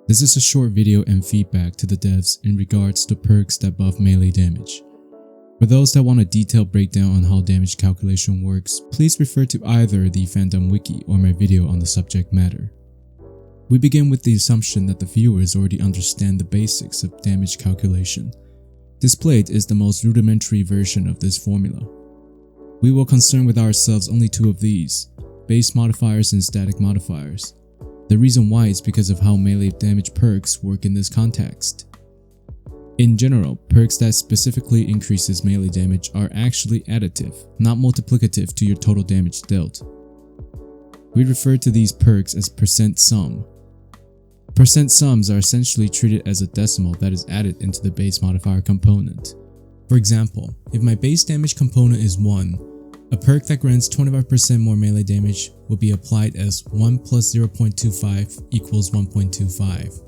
This is a short video and feedback to the devs in regards to perks that buff melee damage. For those that want a detailed breakdown on how damage calculation works, please refer to either the fandom wiki or my video on the subject matter. We begin with the assumption that the viewers already understand the basics of damage calculation. Displayed is the most rudimentary version of this formula. We will concern with ourselves only two of these, base modifiers and static modifiers. The reason why is because of how melee damage perks work in this context. In general, perks that specifically increases melee damage are actually additive, not multiplicative to your total damage dealt. We refer to these perks as percent sum. Percent sums are essentially treated as a decimal that is added into the base modifier component. For example, if my base damage component is 1, a perk that grants 25% more melee damage will be applied as 1 plus 0.25 equals 1.25.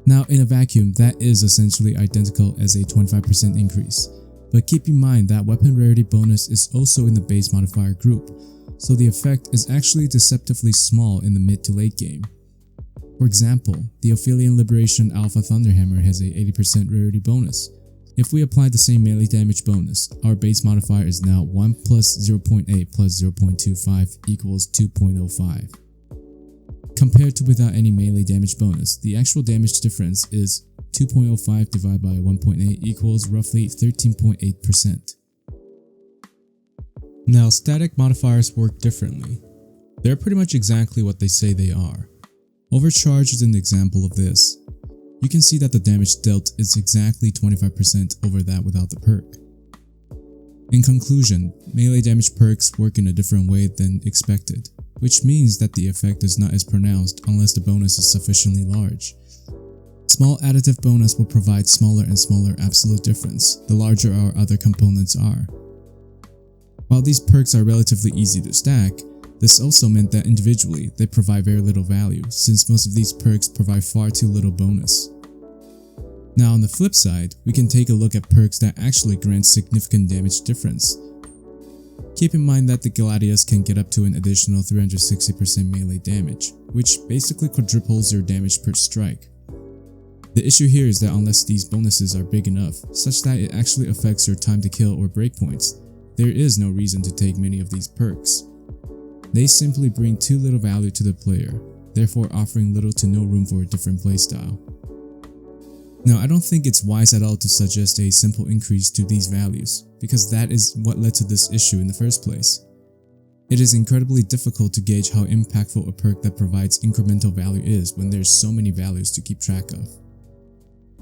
Now in a vacuum, that is essentially identical as a 25% increase, but keep in mind that weapon rarity bonus is also in the base modifier group, so the effect is actually deceptively small in the mid to late game. For example, the Ophelian Liberation Alpha Thunderhammer has a 80% rarity bonus. If we apply the same melee damage bonus, our base modifier is now 1 plus 0.8 plus 0.25 equals 2.05. Compared to without any melee damage bonus, the actual damage difference is 2.05 divided by 1.8 equals roughly 13.8%. Now, static modifiers work differently. They're pretty much exactly what they say they are. Overcharge is an example of this. You can see that the damage dealt is exactly 25% over that without the perk. In conclusion, melee damage perks work in a different way than expected, which means that the effect is not as pronounced unless the bonus is sufficiently large. Small additive bonus will provide smaller and smaller absolute difference the larger our other components are. While these perks are relatively easy to stack, this also meant that individually they provide very little value, since most of these perks provide far too little bonus. Now on the flip side, we can take a look at perks that actually grant significant damage difference. Keep in mind that the Gladius can get up to an additional 360% melee damage, which basically quadruples your damage per strike. The issue here is that unless these bonuses are big enough, such that it actually affects your time to kill or breakpoints, there is no reason to take many of these perks. They simply bring too little value to the player, therefore offering little to no room for a different playstyle. Now, I don't think it's wise at all to suggest a simple increase to these values, because that is what led to this issue in the first place. It is incredibly difficult to gauge how impactful a perk that provides incremental value is when there's so many values to keep track of.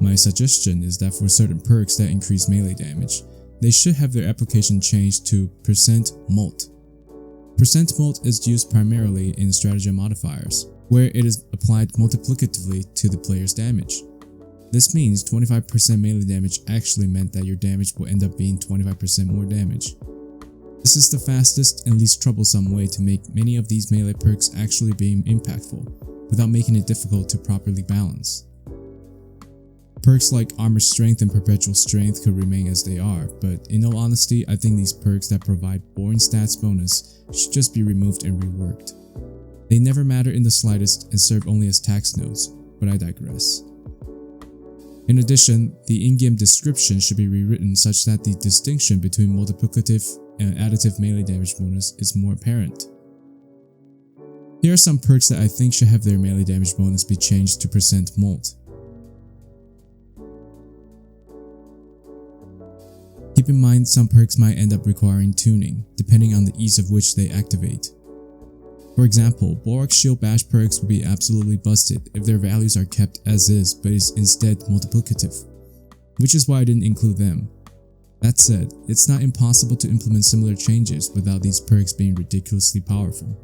My suggestion is that for certain perks that increase melee damage, they should have their application changed to percent mult. Percent mult is used primarily in stratagem modifiers, where it is applied multiplicatively to the player's damage. This means 25% melee damage actually meant that your damage will end up being 25% more damage. This is the fastest and least troublesome way to make many of these melee perks actually being impactful, without making it difficult to properly balance. Perks like Armor Strength and Perpetual Strength could remain as they are, but in all honesty, I think these perks that provide boring stats bonus should just be removed and reworked. They never matter in the slightest and serve only as tax notes, but I digress. In addition, the in-game description should be rewritten such that the distinction between multiplicative and additive melee damage bonus is more apparent. Here are some perks that I think should have their melee damage bonus be changed to percent mult. Keep in mind some perks might end up requiring tuning, depending on the ease of which they activate. For example, Bulwark Shield Bash perks will be absolutely busted if their values are kept as is but is instead multiplicative, which is why I didn't include them. That said, it's not impossible to implement similar changes without these perks being ridiculously powerful.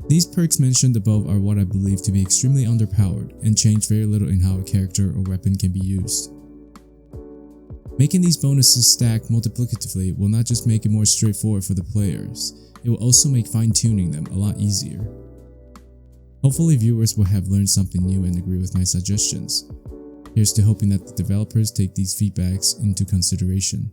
These perks mentioned above are what I believe to be extremely underpowered and change very little in how a character or weapon can be used. Making these bonuses stack multiplicatively will not just make it more straightforward for the players, it will also make fine-tuning them a lot easier. Hopefully viewers will have learned something new and agree with my suggestions. Here's to hoping that the developers take these feedbacks into consideration.